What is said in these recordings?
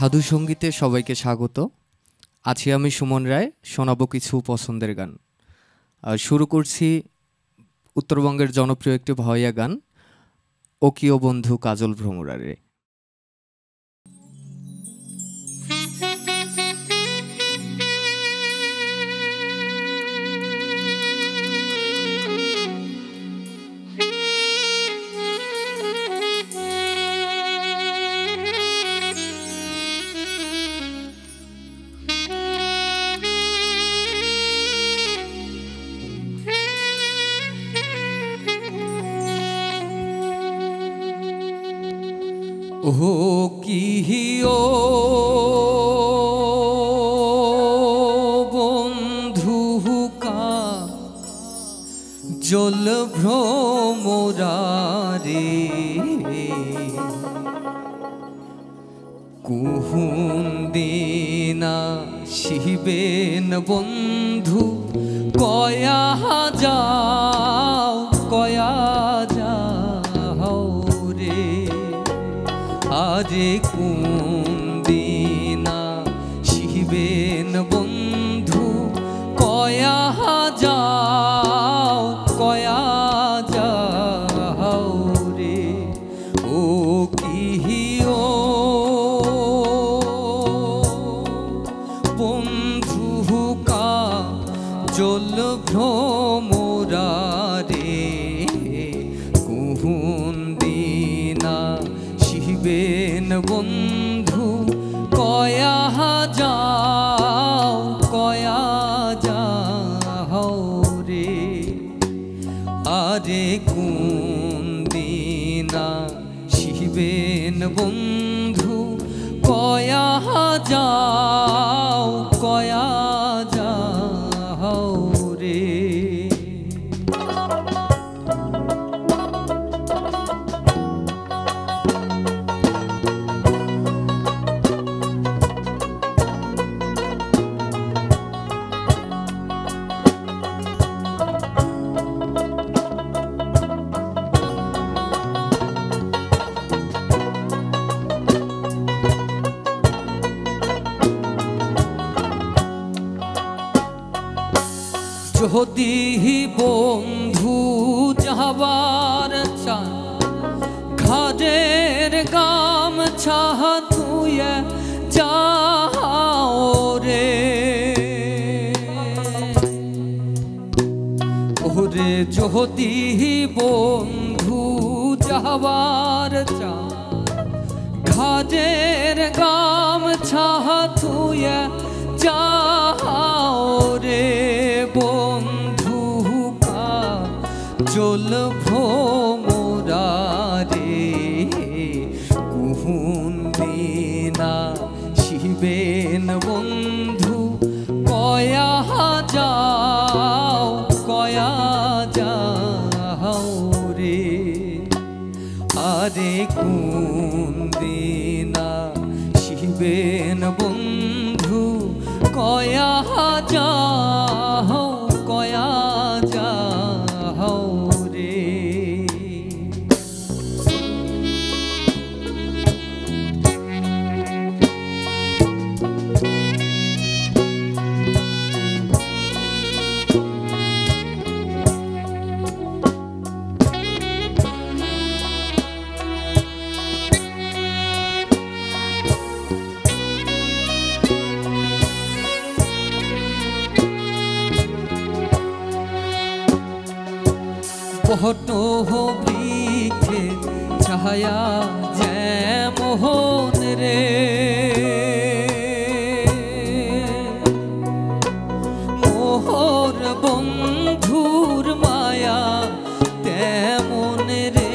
সাধু সঙ্গীতে সবাইকে স্বাগত। আছি আমি সুমন রায়, শোনাবো কিছু পছন্দের গান। শুরু করছি উত্তরবঙ্গের জনপ্রিয় একটি ভাওয়াইয়া গান, ও কিও বন্ধু কাজল ভ্রমরারে। ও কিও বন্ধু কাজল ভ্রমরারে, কুহুন দিনা শিবেন বন্ধু কয়া যাও কয়া যাও রে। আরে কোন দিনা শিবেন বন্ধু কয়া যাও কয়া যাও রে। ও কিও বন্ধু কাজল ভ্রমরারে, কুহুন দিনা শিবেন বন্ধু কয়া যাও কয়া যাও রে। আরে কোন দিনা শিবেন বন্ধু কয়া যাও কয়া যাও রে। যদি বন্ধু যাবার চান ঘাড়ের গামছা ধুয়ে যাও রে। ওরে যদি বন্ধু যাবার চান ঘাড়ের গামছা ধুয়ে যাও রে। বন্ধু কাজল ভ্রমরারে, কুহুন দিনা শিবেন বন্ধু কয়া যাও কয়া যাও রে। আরে কোন দিনা শিবেন বন্ধু কয়া যাও কয়া যাও রে। বট বৃক্ষে ছায়া যেমন রে, মোহর বন্ধুর মায়া তেমন রে।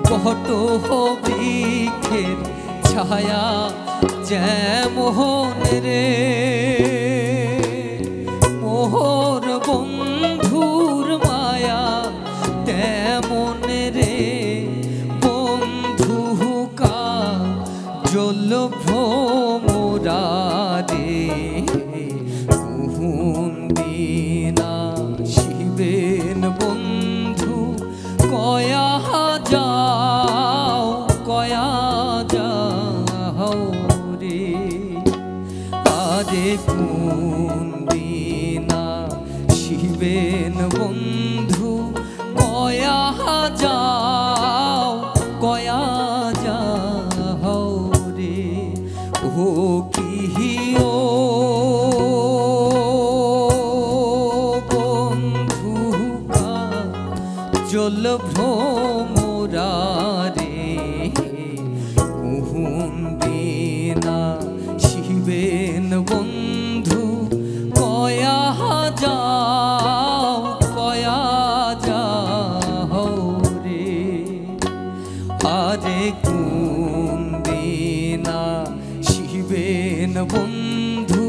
বট বৃক্ষের ছায়া যেমন রে, মোহর বন্ধুর মায়া তেমন রে। বন্ধু কাজল ভ্রমরারে, কুহুন দিনা শিবেন বন্ধু কয়া যাও কয়া যাও। কোন দিনা শিবেন বন্ধু কয়া যাও রে ও কি ও বন্ধু জল ভ্রমরা রে কোন দিনা শিবেন বন্ধু কয়া যাও রে আরে কোন দিনা শিবেন বন্ধু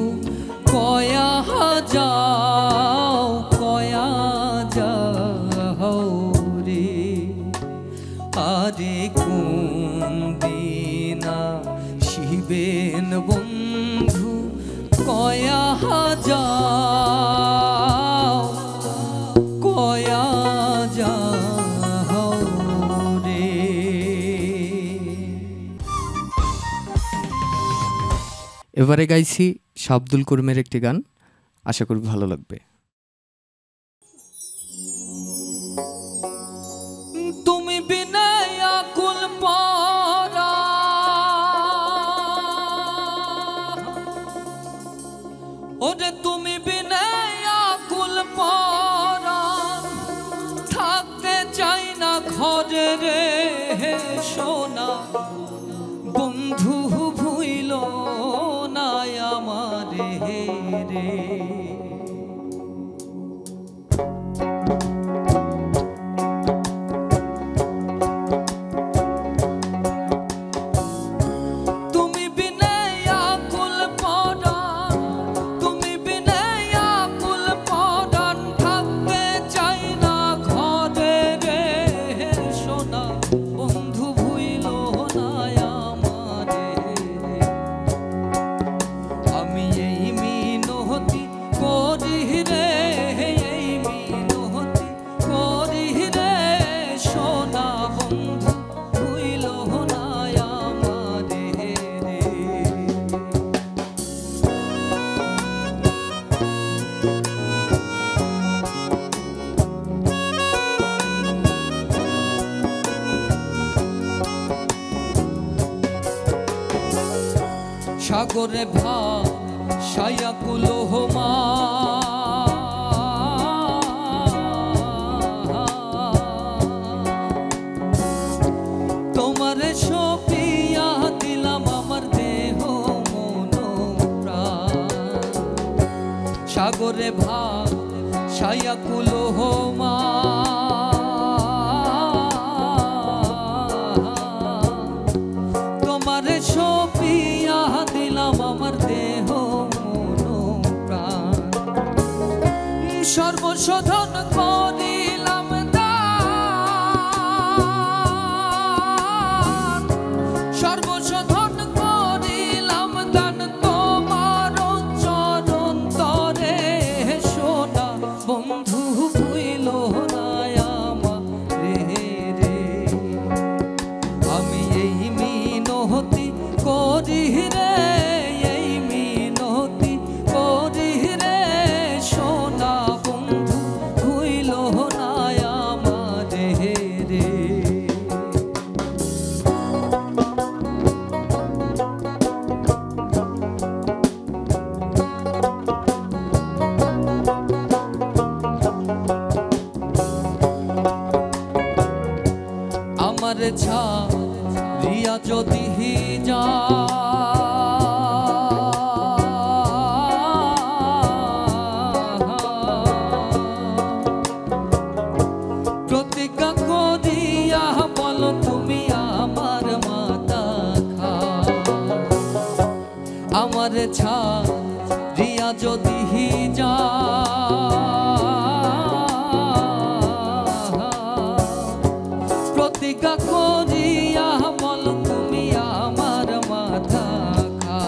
কয়া যাও রে আরে কোন দিনা শিবেন বন্ধু কয়া যাও রে। এবারে গাইছি শাবদুল করিমের একটি গান, আশা করি ভালো লাগবে। তুমি বিনা আকুল পারা ওরে তুমি বিনা আকুল পারা থাকতে চাই না ঘরে রে সোনা বন্ধু ভুইল না আমারে রে সাগরে ভাসাইয়া কুলহমা তোমারে সপিয়া দিলাম আমার দেহ মন প্রাণ সাগরে ভাসাইয়া কুলহমা তোমারে সপিয়া দিলাম আমার দেহ মন প্রাণ সর্বশোধন করিলাম দান সর্বশোধন করিলাম দান তোমার চরণ তরে সোনা বন্ধু ভুইল না আমারে রে আমি এই মিনতি করি রে এই মিনতি করি রে সোনা বন্ধু ভুইল না আমারে রে আমার ছাড়িয়া যদি যা প্রতিজ্ঞা করিয়া বলো তুমি আমার মাতা খা আমার ছাড়িয়া যদি যা প্রতিজ্ঞা করিয়া বলো তুমি আমার মাথা খা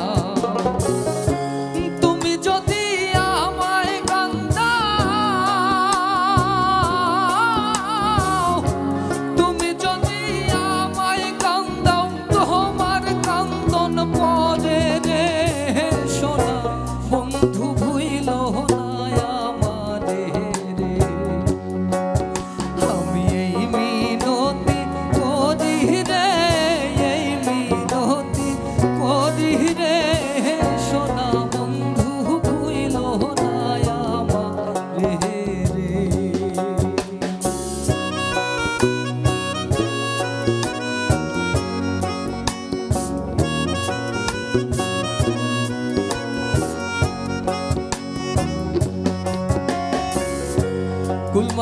তুমি যদি আমায় কান্দাও তুমি যদি আমায় কান্দাও তোমার কান্দন পরে রে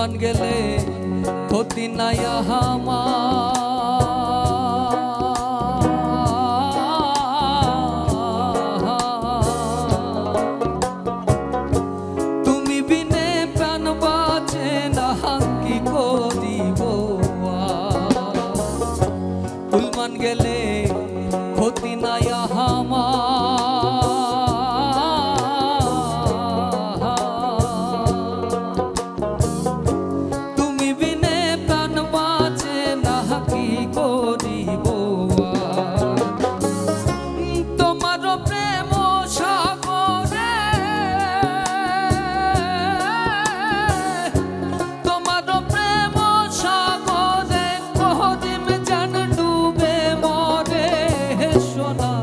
মান গেলে ক্ষতি নাই আমার, তুমি বিনে প্রাণ বাঁচে না কি করিব, তুই মান গেলে ক্ষতি নাই আমার, তুমি বিনে প্রাণ বাঁচে না কি করিব, তোমার প্রেম সাগরে, তোমার প্রেম সাগরে করিম যেন ডুবে মরে, সোনা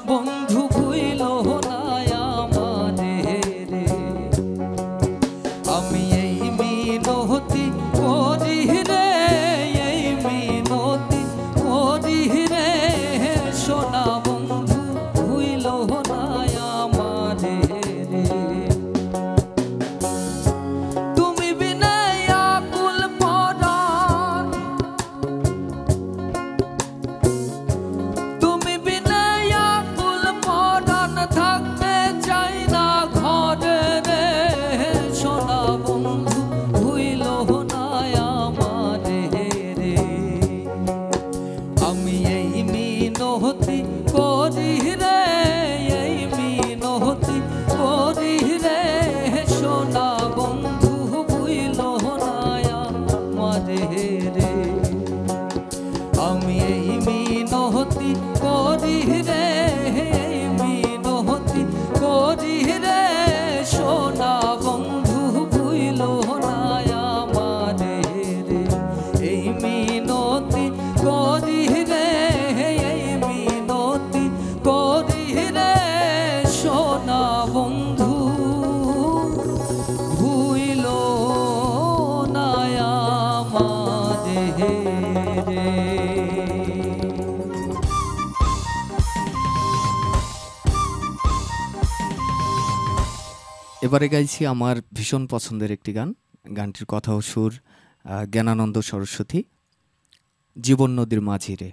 বন্ধু ভুইল না আমারে রে, আমি এই মিনতি করি রে, এই মিনতি করি রে, সোনা বন্ধু ভুইল না আমারে রে, তুমি বিনে আকুল পরাণ, তুমি বিনে আকুল পরাণ থাকতে চাই না ঘরে রে, সোনা বন্ধু ভুইল না আমারে রে, আমি এই মিনতি করি রে, এই মিনতি করি রে, সোনা বন্ধু ভুইল না আমারে রে, আমি এই মিনতি করি রে, এই মিনতি করি রে, সোনা বন্ধু ভুইল না আমারে রে, এই মিনতি করি রে, এই মিনতি করি রে, সোনা বন্ধু ভুইল না আমারে রে। এবারে গাইছি আমার ভীষণ পছন্দের একটি গান, গানটির কথা ও সুর জ্ঞানানন্দ সরস্বতী, জীবন নদীর মাঝিরে।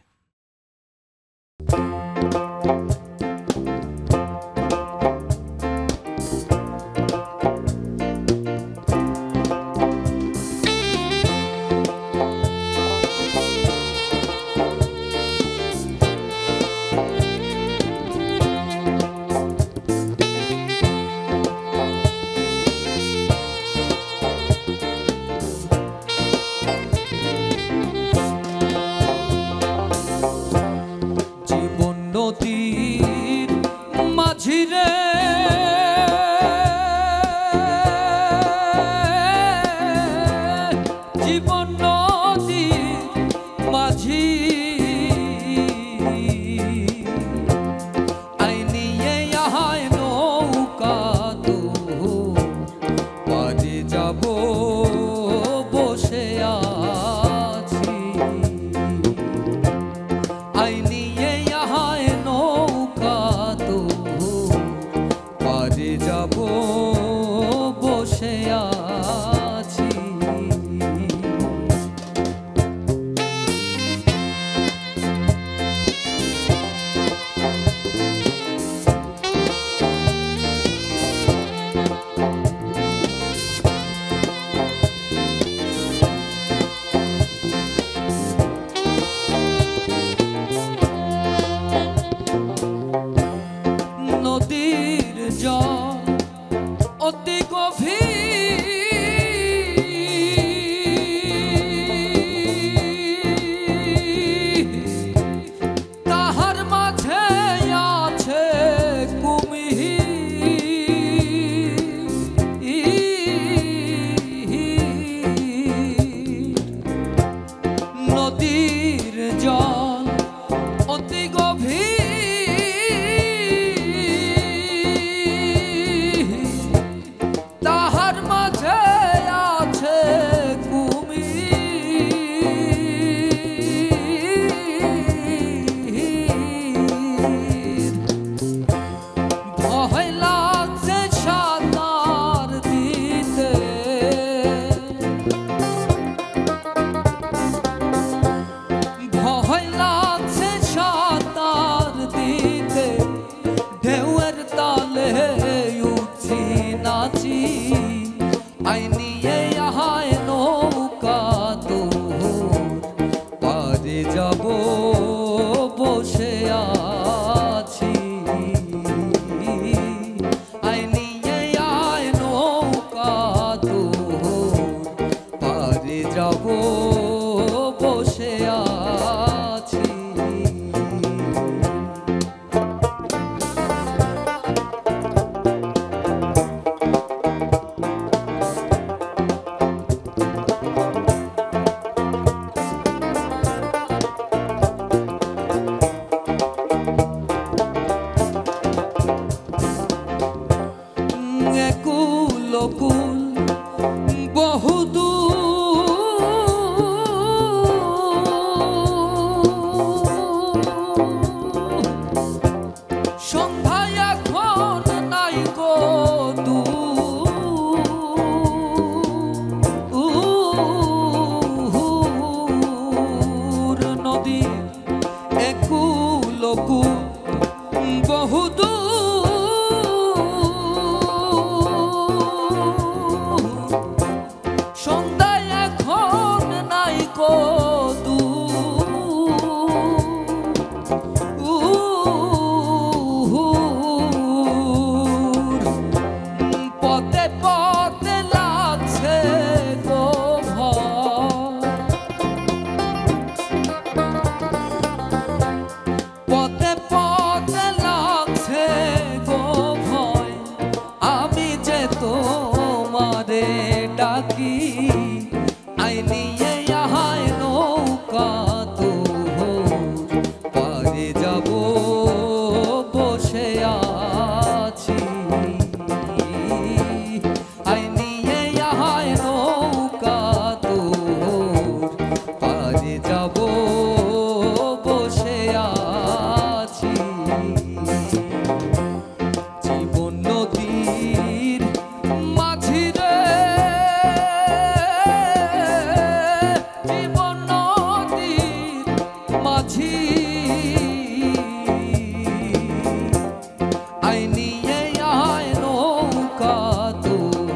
আয় নিয়ে আয় নৌকা তোর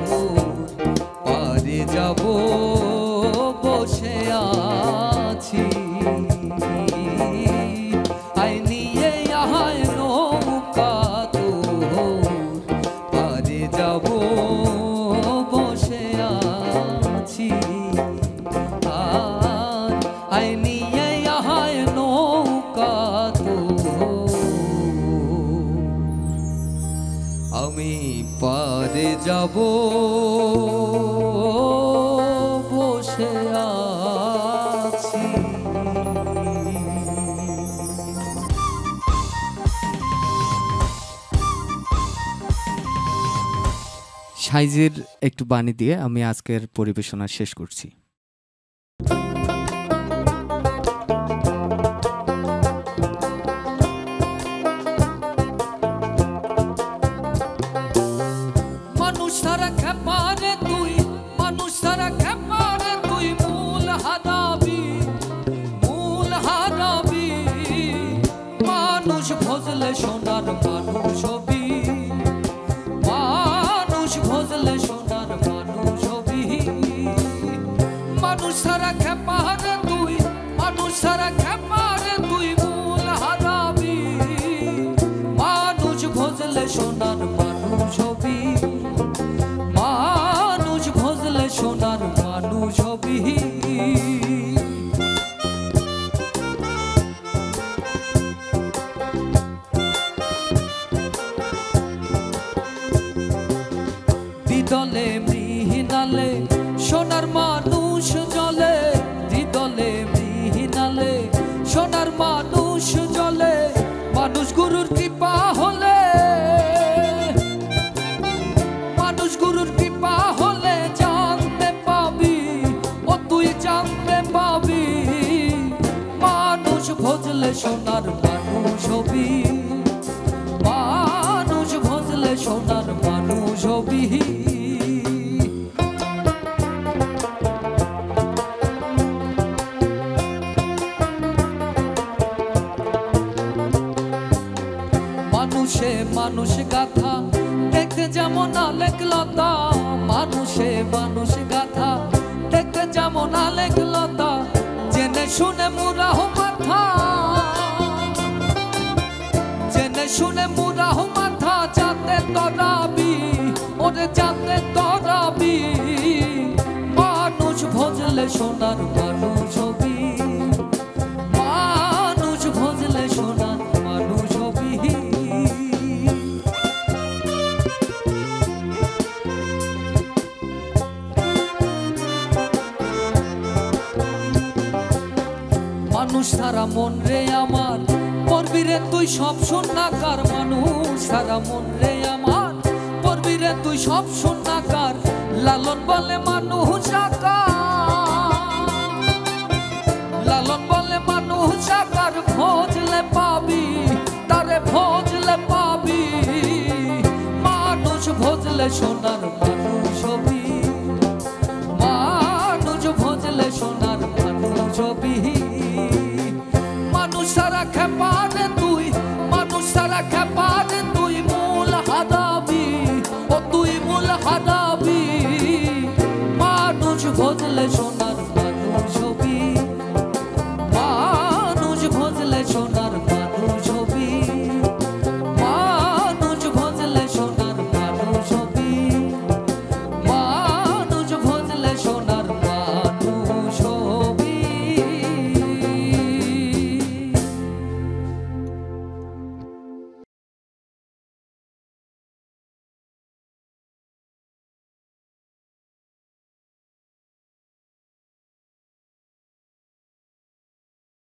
পারে যাব বসে আছি আয় নিয়ে আয় নৌকা তোর পারে যাব বসে আছি আয় নিয়ে আয় নৌকা তোর আমি পারে যাব বসে আছি। সাইজের একটু বাণী দিয়ে আমি আজকের পরিবেশনা শেষ করছি। মানুষ সারা খেপারে তুই, মানুষ সারা খেপারে তুই মূল হারাবি, মূল হারাবি। মানুষ ভজলে সোনার মানুষ হবি, মানুষ ভজলে সোনার মানুষ হবি। মানুষ সারা খেপারে তুই, মানুষ সারা খেপারে তুই মূল হারাবি। মানুষ ভজলে সোনার মানুষ হবি, মানুষ ভজলে সোনার মানুষ হবি। দ্বিদলে মৃহিনালে সোনার মানুষ জলে, দ্বিদলে মৃহিনালে সোনার মানুষ জলে। মানুষ গুরুর কৃপা হলে, মানুষ গুরুর কৃপা হলে জানতে পাবি, ও তুই জানতে পাবি। মানুষ ভজলে সোনার মানুষ হবি, মানুষ ভজলে সোনার মানুষ হবি। মানুষে মানুষ গাথা দেখতে যেমন আলেক লতা, মানুষে মানুষ গাথা দেখতে যেমন আলেক লতা। জেনে শুনে মুরাহ মাথা, জেনে শুনে মুরাহ মাথা যাতে তরাবি, ওরে যাতে তরাবি। মানুষ ভজলে সোনার মানুষ হবি, মানুষ ভজলে সোনার মানুষ হবি। মানুষ সারা মন রে আমার, পড়বি রে তুই সব শূন্যাকার। মানুষ সারা মন রে আমার, পড়বি রে তুই সব শূন্যাকার। লালন বলে মানুষ আকার, লালন বলে মানুষ আকার। ভজলে পাবি, তারে ভজলে পাবি। মানুষ ভজলে সোনার মানুষ হবি, মানুষ ভজলে সোনার মানুষ হবি। মানুষ সারা খেপা